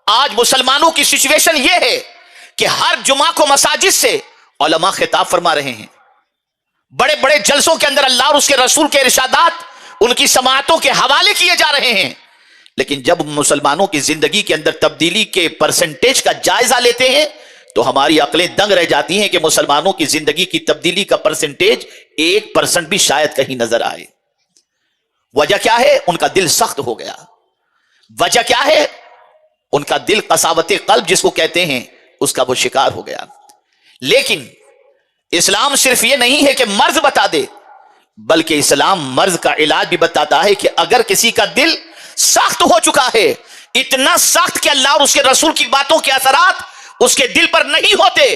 آج مسلمانوں کی سچویشن یہ ہے کہ ہر جمعہ کو مساجد سے علماء خطاب فرما رہے ہیں، بڑے بڑے جلسوں کے اندر اللہ اور اس کے رسول کے ارشادات ان کی سماعتوں کے حوالے کیے جا رہے ہیں، لیکن جب مسلمانوں کی زندگی کے اندر تبدیلی کے پرسنٹیج کا جائزہ لیتے ہیں تو ہماری عقلیں دنگ رہ جاتی ہیں کہ مسلمانوں کی زندگی کی تبدیلی کا پرسنٹیج 1% بھی شاید کہیں نظر آئے۔ وجہ کیا ہے؟ ان کا دل سخت ہو گیا۔ وجہ کیا ہے؟ ان کا دل قساوت قلب جس کو کہتے ہیں اس کا وہ شکار ہو گیا۔ لیکن اسلام صرف یہ نہیں ہے کہ مرض بتا دے، بلکہ اسلام مرض کا علاج بھی بتاتا ہے کہ اگر کسی کا دل سخت ہو چکا ہے، اتنا سخت کہ اللہ اور اس کے رسول کی باتوں کے اثرات اس کے دل پر نہیں ہوتے،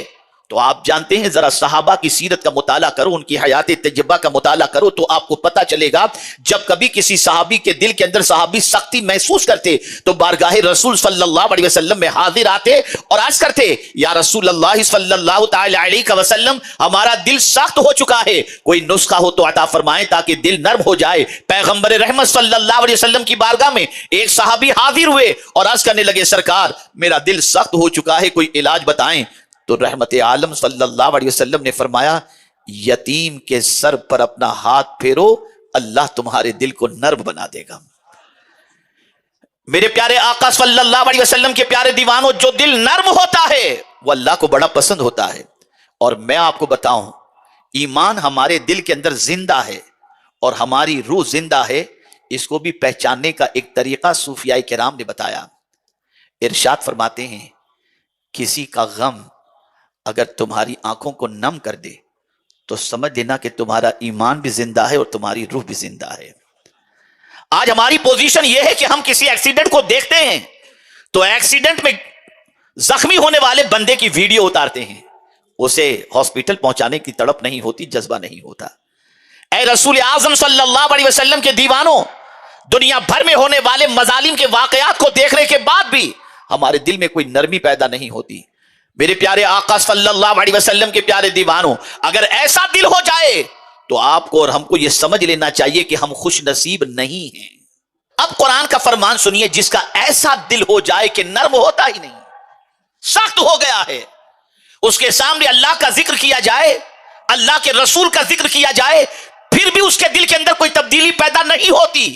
تو آپ جانتے ہیں، ذرا صحابہ کی سیرت کا مطالعہ کرو، ان کی حیات تجربہ کا مطالعہ کرو تو آپ کو پتا چلے گا جب کبھی کسی صحابی کے دل کے اندر صحابی سختی محسوس کرتے تو بارگاہ رسول صلی اللہ علیہ وسلم میں حاضر آتے اور عرض کرتے، یا رسول اللہ صلی اللہ تعالی علیہ وسلم، ہمارا دل سخت ہو چکا ہے، کوئی نسخہ ہو تو عطا فرمائیں تاکہ دل نرم ہو جائے۔ پیغمبر رحمت صلی اللہ علیہ وسلم کی بارگاہ میں ایک صحابی حاضر ہوئے اور عرض کرنے لگے، سرکار میرا دل سخت ہو چکا ہے، کوئی علاج بتائیں۔ تو رحمت عالم صلی اللہ علیہ وسلم نے فرمایا، یتیم کے سر پر اپنا ہاتھ پھیرو، اللہ تمہارے دل کو نرم بنا دے گا۔ میرے پیارے آقا صلی اللہ علیہ وسلم کے پیارے دیوانوں، جو دل نرم ہوتا ہے وہ اللہ کو بڑا پسند ہوتا ہے۔ اور میں آپ کو بتاؤں، ایمان ہمارے دل کے اندر زندہ ہے اور ہماری روح زندہ ہے، اس کو بھی پہچاننے کا ایک طریقہ صوفیاء کرام نے بتایا۔ ارشاد فرماتے ہیں، کسی کا غم اگر تمہاری آنکھوں کو نم کر دے تو سمجھ لینا کہ تمہارا ایمان بھی زندہ ہے اور تمہاری روح بھی زندہ ہے۔ آج ہماری پوزیشن یہ ہے کہ ہم کسی ایکسیڈنٹ کو دیکھتے ہیں تو ایکسیڈنٹ میں زخمی ہونے والے بندے کی ویڈیو اتارتے ہیں، اسے ہاسپٹل پہنچانے کی تڑپ نہیں ہوتی، جذبہ نہیں ہوتا۔ اے رسول اعظم صلی اللہ علیہ وسلم کے دیوانوں، دنیا بھر میں ہونے والے مظالم کے واقعات کو دیکھنے کے بعد بھی ہمارے دل میں کوئی نرمی پیدا نہیں ہوتی۔ میرے پیارے آقا صلی اللہ علیہ وسلم کے پیارے دیوانوں، اگر ایسا دل ہو جائے تو آپ کو اور ہم کو یہ سمجھ لینا چاہیے کہ ہم خوش نصیب نہیں ہیں۔ اب قرآن کا فرمان سنیے، جس کا ایسا دل ہو جائے کہ نرم ہوتا ہی نہیں، سخت ہو گیا ہے، اس کے سامنے اللہ کا ذکر کیا جائے، اللہ کے رسول کا ذکر کیا جائے، پھر بھی اس کے دل کے اندر کوئی تبدیلی پیدا نہیں ہوتی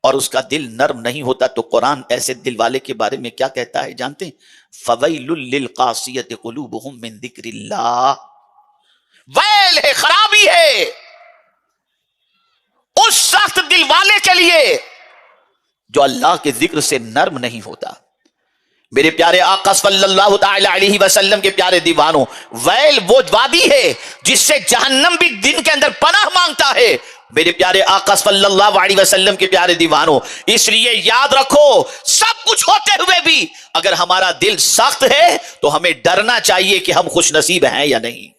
اور اس کا دل نرم نہیں ہوتا، تو قرآن ایسے دل والے کے بارے میں کیا کہتا ہے جانتے ہیں؟ فَوَيْلٌ لِّلْقَاسِيَةِ قُلُوبُهُم مِّن ذِكْرِ اللَّهِ، ویل ہے، خرابی ہے اس سخت دل والے کے لیے جو اللہ کے ذکر سے نرم نہیں ہوتا۔ میرے پیارے آقا صلی اللہ تعالی علیہ وسلم کے پیارے دیوانوں، ویل وہ وادی ہے جس سے جہنم بھی دن کے اندر پناہ مانگتا ہے۔ میرے پیارے آقا صلی اللہ علیہ وسلم کے پیارے دیوانوں، اس لیے یاد رکھو، سب کچھ ہوتے ہوئے بھی اگر ہمارا دل سخت ہے تو ہمیں ڈرنا چاہیے کہ ہم خوش نصیب ہیں یا نہیں۔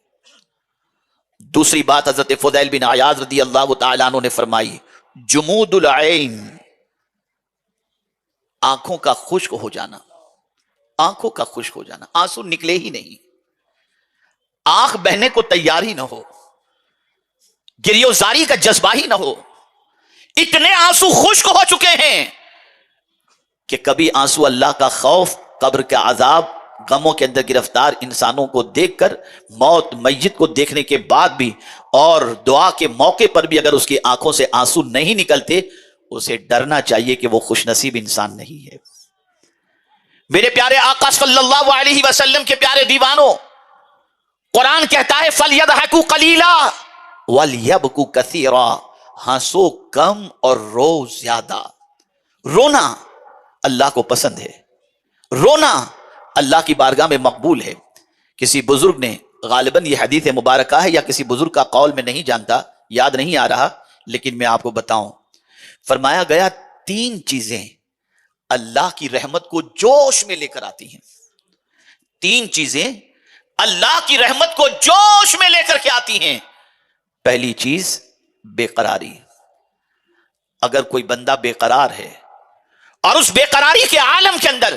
دوسری بات حضرت فضیل بن عیاض رضی اللہ تعالیٰ عنہ نے فرمائی، جمود العین، آنکھوں کا خشک ہو جانا، آنکھوں کا خشک ہو جانا، آنسو نکلے ہی نہیں، آنکھ بہنے کو تیار ہی نہ ہو، گریو زاری کا جذبہ ہی نہ ہو، اتنے آنسو خشک ہو چکے ہیں کہ کبھی آنسو اللہ کا خوف، قبر کا عذاب، غموں کے اندر گرفتار انسانوں کو دیکھ کر، موت میت کو دیکھنے کے بعد بھی اور دعا کے موقع پر بھی اگر اس کی آنکھوں سے آنسو نہیں نکلتے، اسے ڈرنا چاہیے کہ وہ خوش نصیب انسان نہیں ہے۔ میرے پیارے آقا صلی اللہ علیہ وسلم کے پیارے دیوانوں، قرآن کہتا ہے فَلْيَضْحَكُوا قَلِيلًا وَلْيَبْكُوا كَثِيرًا، ہنسو کم اور رو زیادہ۔ رونا اللہ کو پسند ہے، رونا اللہ کی بارگاہ میں مقبول ہے۔ کسی بزرگ نے، غالباً یہ حدیث مبارکہ ہے یا کسی بزرگ کا قول میں نہیں جانتا، یاد نہیں آ رہا، لیکن میں آپ کو بتاؤں، فرمایا گیا 3 چیزیں اللہ کی رحمت کو جوش میں لے کر آتی ہیں۔ 3 چیزیں اللہ کی رحمت کو جوش میں لے کر کے آتی ہیں۔ پہلی چیز بے قراری، اگر کوئی بندہ بے قرار ہے اور اس بے قراری کے عالم کے اندر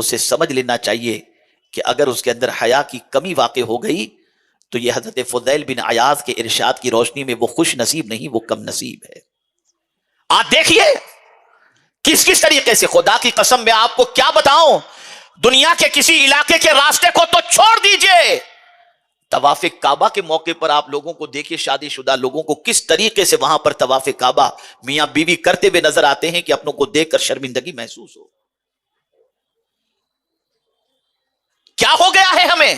اسے سمجھ لینا چاہیے کہ اگر اس کے اندر حیا کی کمی واقع ہو گئی تو یہ حضرت فضیل بن عیاض کے ارشاد کی روشنی میں وہ خوش نصیب نہیں، وہ کم نصیب ہے۔ آپ دیکھیے کس کس طریقے سے، خدا کی قسم میں آپ کو کیا بتاؤں، دنیا کے کسی علاقے کے راستے کو تو چھوڑ دیجئے، طواف کعبہ کے موقع پر آپ لوگوں کو دیکھیے، شادی شدہ لوگوں کو کس طریقے سے وہاں پر طواف کعبہ میاں بیوی کرتے ہوئے نظر آتے ہیں کہ اپنوں کو دیکھ کر شرمندگی محسوس ہو۔ کیا ہو گیا ہے ہمیں؟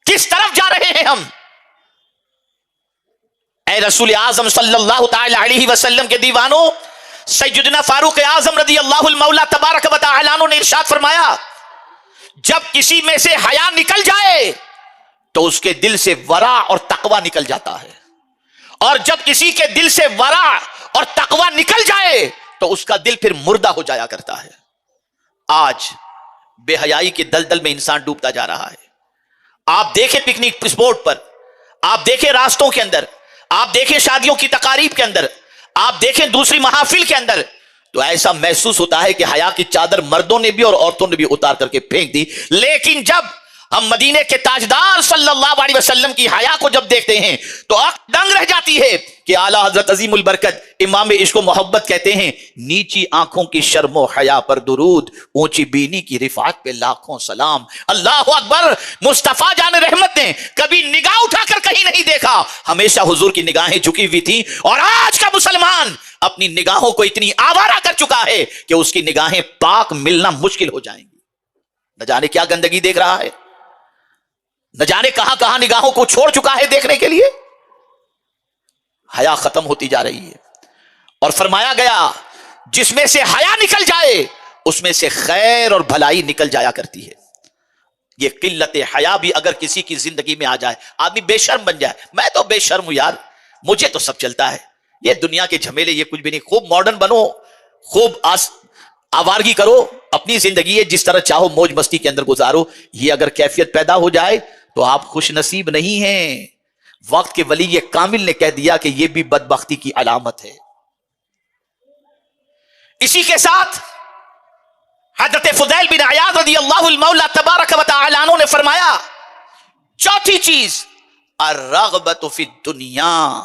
کس طرف جا رہے ہیں ہم؟ اے رسول اعظم صلی اللہ تعالی علیہ وسلم کے دیوانوں، سیدنا فاروق اعظم رضی اللہ المولا تبارک و تعالی عنہ نے ارشاد فرمایا، جب کسی میں سے حیا نکل جائے تو اس کے دل سے ورع اور تقوی نکل جاتا ہے، اور جب کسی کے دل سے ورع اور تقوی نکل جائے تو اس کا دل پھر مردہ ہو جایا کرتا ہے۔ آج بے حیائی کے دلدل میں انسان ڈوبتا جا رہا ہے۔ آپ دیکھیں پکنک اسپاٹ پر، آپ دیکھیں راستوں کے اندر، آپ دیکھیں شادیوں کی تقاریب کے اندر، آپ دیکھیں دوسری محافل کے اندر، تو ایسا محسوس ہوتا ہے کہ حیا کی چادر مردوں نے بھی اور عورتوں نے بھی اتار کر کے پھینک دی۔ لیکن جب ہم مدینے کے تاجدار صلی اللہ علیہ وسلم کی حیا کو جب دیکھتے ہیں تو عقل دنگ رہ جاتی ہے کہ اعلیٰ حضرت عظیم البرکت امام عشق و محبت کہتے ہیں، نیچی آنکھوں کی شرم و حیا پر درود، اونچی بینی کی رفعت پہ لاکھوں سلام۔ اللہ اکبر! مصطفیٰ جان رحمت نے کبھی نگاہ اٹھا کر کہیں نہیں دیکھا، ہمیشہ حضور کی نگاہیں جھکی ہوئی تھیں، اور آج کا مسلمان اپنی نگاہوں کو اتنی آوارہ کر چکا ہے کہ اس کی نگاہیں پاک ملنا مشکل ہو جائیں گی۔ نہ جانے کیا گندگی دیکھ رہا ہے، نہ جانے کہاں کہاں نگاہوں کو چھوڑ چکا ہے دیکھنے کے لیے۔ حیا ختم ہوتی جا رہی ہے، اور فرمایا گیا جس میں سے حیا نکل جائے اس میں سے خیر اور بھلائی نکل جایا کرتی ہے۔ یہ قلت حیا بھی اگر کسی کی زندگی میں آ جائے، آدمی بے شرم بن جائے، میں تو بے شرم ہوں یار، مجھے تو سب چلتا ہے، یہ دنیا کے جھمیلے یہ کچھ بھی نہیں، خوب ماڈرن بنو، خوب آوارگی کرو، اپنی زندگی ہے جس طرح چاہو موج مستی کے اندر گزارو، یہ اگر کیفیت پیدا ہو جائے تو آپ خوش نصیب نہیں ہیں۔ وقت کے ولی کامل نے کہہ دیا کہ یہ بھی بدبختی کی علامت ہے۔ اسی کے ساتھ حضرت فضیل بن عیاض رضی اللہ المولا تبارک و تعالی عنہ نے فرمایا، چوتھی چیز الرغبت فی الدنیا،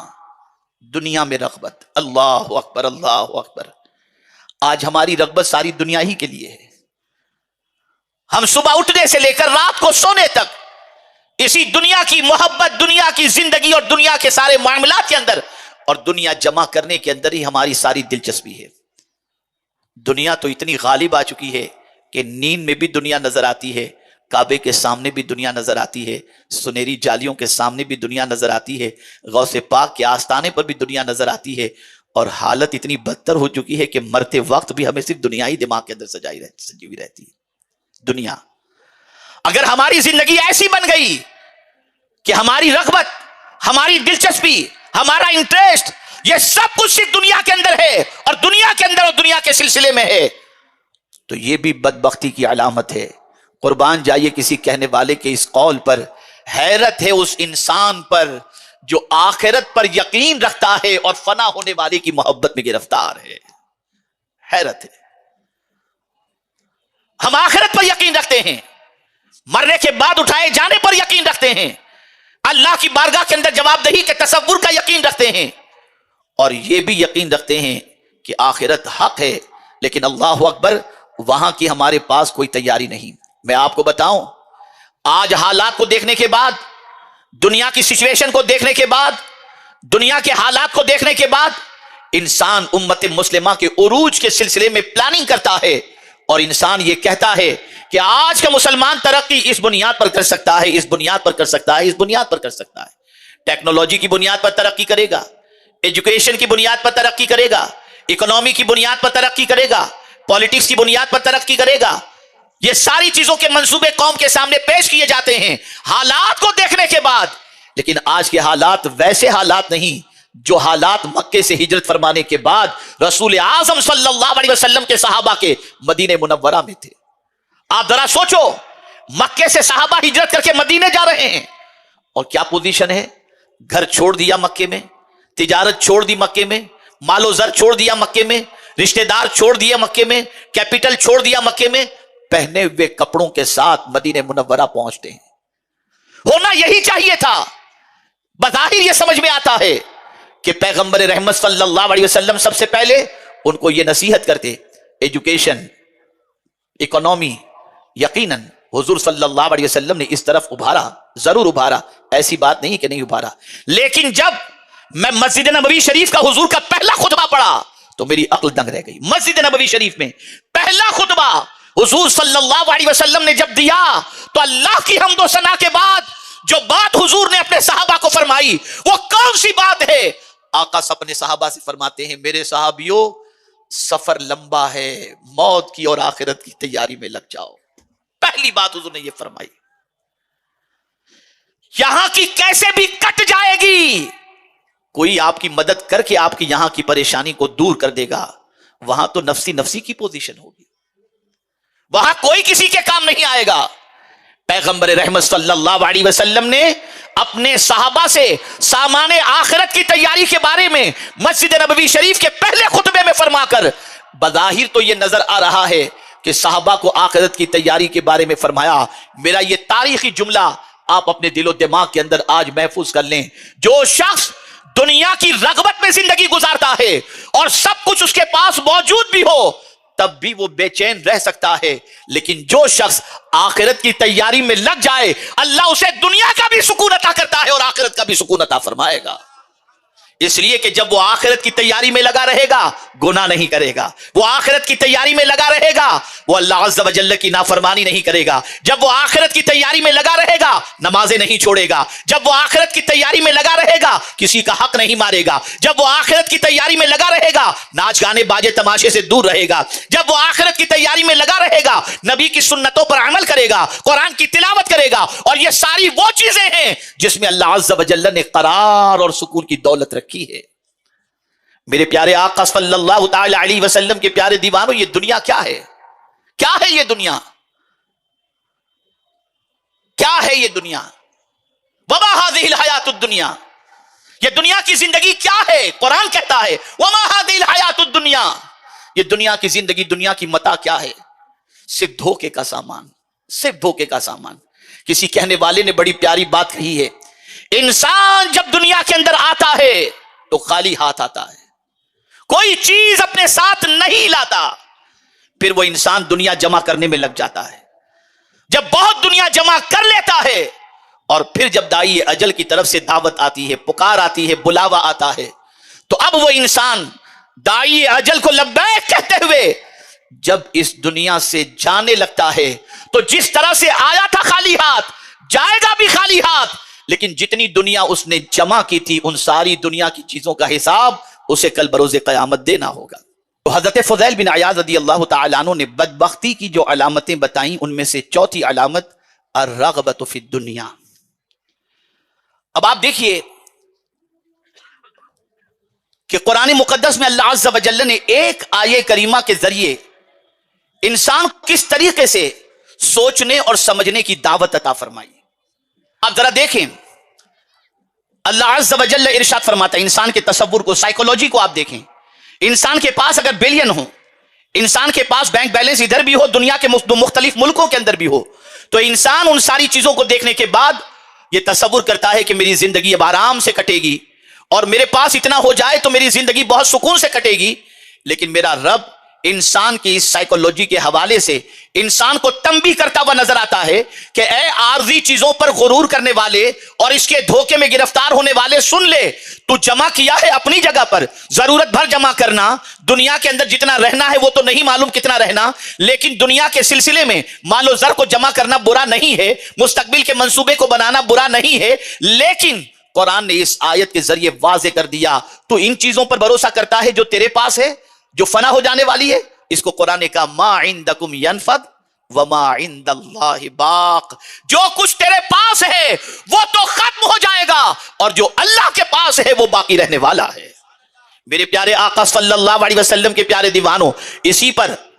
دنیا میں رغبت۔ اللہ اکبر، اللہ اکبر! آج ہماری رغبت ساری دنیا ہی کے لیے ہے۔ ہم صبح اٹھنے سے لے کر رات کو سونے تک اسی دنیا کی محبت، دنیا کی زندگی اور دنیا کے سارے معاملات کے اندر اور دنیا جمع کرنے کے اندر ہی ہماری ساری دلچسپی ہے۔ دنیا تو اتنی غالب آ چکی ہے کہ نیند میں بھی دنیا نظر آتی ہے، کعبے کے سامنے بھی دنیا نظر آتی ہے، سنہری جالیوں کے سامنے بھی دنیا نظر آتی ہے، غوث پاک کے آستانے پر بھی دنیا نظر آتی ہے، اور حالت اتنی بدتر ہو چکی ہے کہ مرتے وقت بھی ہمیں صرف دنیا ہی دماغ کے اندر سجی ہوئی رہتی ہے۔ دنیا، اگر ہماری زندگی ایسی بن گئی کہ ہماری رغبت، ہماری دلچسپی، ہمارا انٹرسٹ یہ سب کچھ صرف دنیا کے اندر ہے اور دنیا کے اندر اور دنیا کے سلسلے میں ہے، تو یہ بھی بدبختی کی علامت ہے۔ قربان جائیے کسی کہنے والے کے اس قول پر، حیرت ہے اس انسان پر جو آخرت پر یقین رکھتا ہے اور فنا ہونے والے کی محبت میں گرفتار ہے۔ حیرت ہے، ہم آخرت پر یقین رکھتے ہیں، مرنے کے بعد اٹھائے جانے پر یقین رکھتے ہیں، اللہ کی بارگاہ کے اندر جواب دہی کے تصور کا یقین رکھتے ہیں، اور یہ بھی یقین رکھتے ہیں کہ آخرت حق ہے، لیکن اللہ اکبر وہاں کی ہمارے پاس کوئی تیاری نہیں۔ میں آپ کو بتاؤں، آج حالات کو دیکھنے کے بعد، دنیا کی سچویشن کو دیکھنے کے بعد، دنیا کے حالات کو دیکھنے کے بعد، انسان امت مسلمہ کے عروج کے سلسلے میں پلاننگ کرتا ہے، اور انسان یہ کہتا ہے کہ آج کا مسلمان ترقی اس بنیاد پر کر سکتا ہے، اس بنیاد پر کر سکتا ہے، اس بنیاد پر کر سکتا ہے۔ ٹیکنالوجی کی بنیاد پر ترقی کرے گا، ایجوکیشن کی بنیاد پر ترقی کرے گا، اکنومی کی بنیاد پر ترقی کرے گا، پالیٹکس کی بنیاد پر ترقی کرے گا۔ یہ ساری چیزوں کے منصوبے قوم کے سامنے پیش کیے جاتے ہیں حالات کو دیکھنے کے بعد، لیکن آج کے حالات ویسے حالات نہیں جو حالات مکے سے ہجرت فرمانے کے بعد رسول اعظم صلی اللہ علیہ وسلم کے صحابہ کے مدینہ منورہ میں تھے۔ آپ ذرا سوچو، مکے سے صحابہ ہجرت کر کے مدینے جا رہے ہیں، اور کیا پوزیشن ہے؟ گھر چھوڑ دیا مکے میں، تجارت چھوڑ دی مکے میں، مال و زر چھوڑ دیا مکے میں، رشتہ دار چھوڑ دیا مکے میں، کیپٹل چھوڑ دیا مکے میں، پہنے ہوئے کپڑوں کے ساتھ مدینہ منورہ پہنچتے ہیں. ہونا یہی چاہیے تھا. بظاہر یہ سمجھ میں آتا ہے کہ پیغمبر رحمت صلی اللہ علیہ وسلم سب سے پہلے ان کو یہ نصیحت کرتے, ایجوکیشن, اکنومی. یقیناً حضور صلی اللہ علیہ وسلم نے اس طرف ابھارا, ضرور ابھارا, ایسی بات نہیں کہ نہیں ابھارا. لیکن جب میں مسجد نبوی شریف کا حضور کا پہلا خطبہ پڑھا تو میری عقل دنگ رہ گئی. مسجد نبوی شریف میں پہلا خطبہ حضور صلی اللہ علیہ وسلم نے جب دیا تو اللہ کی حمد و ثنا کے بعد جو بات حضور نے اپنے صحابہ کو فرمائی وہ کون سی بات ہے؟ آقا اپنے صحابہ سے فرماتے ہیں, میرے صحابیوں, سفر لمبا ہے, موت کی اور آخرت کی تیاری میں لگ جاؤ. پہلی بات حضور نے یہ فرمائی. یہاں کی کیسے بھی کٹ جائے گی, کوئی آپ کی مدد کر کے آپ کی یہاں کی پریشانی کو دور کر دے گا. وہاں تو نفسی نفسی کی پوزیشن ہوگی, وہاں کوئی کسی کے کام نہیں آئے گا. پیغمبر رحمت صلی اللہ علیہ وسلم نے اپنے صحابہ سے سامان آخرت کی تیاری کے بارے میں مسجد نبوی شریف کے پہلے خطبے میں فرما کر, بظاہر تو یہ نظر آ رہا ہے کہ صحابہ کو آخرت کی تیاری کے بارے میں فرمایا. میرا یہ تاریخی جملہ آپ اپنے دل و دماغ کے اندر آج محفوظ کر لیں. جو شخص دنیا کی رغبت میں زندگی گزارتا ہے اور سب کچھ اس کے پاس موجود بھی ہو تب بھی وہ بے چین رہ سکتا ہے, لیکن جو شخص آخرت کی تیاری میں لگ جائے اللہ اسے دنیا کا بھی سکون عطا کرتا ہے اور آخرت کا بھی سکون عطا فرمائے گا. اس لیے کہ جب وہ آخرت کی تیاری میں لگا رہے گا گناہ نہیں کرے گا, وہ آخرت کی تیاری میں لگا رہے گا وہ اللہ عز و جل کی نافرمانی نہیں کرے گا, جب وہ آخرت کی تیاری میں لگا رہے گا نمازیں نہیں چھوڑے گا, جب وہ آخرت کی تیاری میں لگا رہے گا کسی کا حق نہیں مارے گا, جب وہ آخرت کی تیاری میں لگا رہے گا ناچ گانے باجے تماشے سے دور رہے گا, جب وہ آخرت کی تیاری میں لگا رہے گا نبی کی سنتوں پر عمل کرے گا, قرآن کی تلاوت کرے گا. اور یہ ساری وہ چیزیں ہیں جس میں اللہ عز و جل نے قرار اور سکون کی دولت رکھی ہے. میرے پیارے آقا صلی اللہ تعالی علیہ وسلم کے پیارے دیوانوں, یہ دنیا کیا ہے؟ کیا ہے یہ دنیا؟ کیا ہے یہ دنیا؟ وما هذه الحیات الدنیا, یہ دنیا کی زندگی کیا ہے؟ قرآن کہتا ہے وما هذه الحیات الدنیا, یہ دنیا کی زندگی, دنیا کی متاع کیا ہے؟ صرف دھوکے کا سامان, صرف دھوکے کا سامان. کسی کہنے والے نے بڑی پیاری بات کہی ہے, انسان جب دنیا کے اندر آتا ہے تو خالی ہاتھ آتا ہے, کوئی چیز اپنے ساتھ نہیں لاتا. پھر وہ انسان دنیا جمع کرنے میں لگ جاتا ہے. جب بہت دنیا جمع کر لیتا ہے اور پھر جب دائی اجل کی طرف سے دعوت آتی ہے, پکار آتی ہے, بلاوا آتا ہے, تو اب وہ انسان دائی اجل کو لبیک کہتے ہوئے جب اس دنیا سے جانے لگتا ہے تو جس طرح سے آیا تھا خالی ہاتھ جائے گا بھی خالی ہاتھ, لیکن جتنی دنیا اس نے جمع کی تھی ان ساری دنیا کی چیزوں کا حساب اسے کل بروز قیامت دینا ہوگا. تو حضرت فضیل بن عیاض رضی اللہ تعالیٰ عنہ نے بدبختی کی جو علامتیں بتائیں ان میں سے چوتھی علامت الرغبۃ فی الدنیا. اب آپ دیکھیے کہ قرآن مقدس میں اللہ عز و جل نے ایک آیے کریمہ کے ذریعے انسان کس طریقے سے سوچنے اور سمجھنے کی دعوت عطا فرمائی. آپ ذرا دیکھیں, اللہ عز و جل ارشاد فرماتا ہے, انسان کے تصور کو, سائیکولوجی کو آپ دیکھیں. انسان کے پاس اگر بلین ہو, انسان کے پاس بینک بیلنس ادھر بھی ہو, دنیا کے مختلف ملکوں کے اندر بھی ہو, تو انسان ان ساری چیزوں کو دیکھنے کے بعد یہ تصور کرتا ہے کہ میری زندگی اب آرام سے کٹے گی اور میرے پاس اتنا ہو جائے تو میری زندگی بہت سکون سے کٹے گی. لیکن میرا رب انسان کی اس سائیکولوجی کے حوالے سے انسان کو تنبیہ کرتا ہوا نظر آتا ہے کہ اے عارضی چیزوں پر غرور کرنے والے اور اس کے دھوکے میں گرفتار ہونے والے, سن لے, تو جمع کیا ہے اپنی جگہ پر, ضرورت بھر جمع کرنا, دنیا کے اندر جتنا رہنا ہے وہ تو نہیں معلوم کتنا رہنا, لیکن دنیا کے سلسلے میں مال و زر کو جمع کرنا برا نہیں ہے, مستقبل کے منصوبے کو بنانا برا نہیں ہے. لیکن قرآن نے اس آیت کے ذریعے واضح کر دیا تو ان چیزوں پر بھروسہ کرتا ہے جو تیرے پاس ہے, جو فنا ہو جانے والی ہے. اس کو قرآن نے کہا ما عندکم ینفد وما عند اللہ باق, جو کچھ تیرے پاس ہے وہ تو ختم ہو جائے گا اور جو اللہ کے پاس ہے وہ باقی رہنے والا ہے. میرے پیارے آقا صلی اللہ علیہ وسلم کے پیارے دیوانوں, اسی پر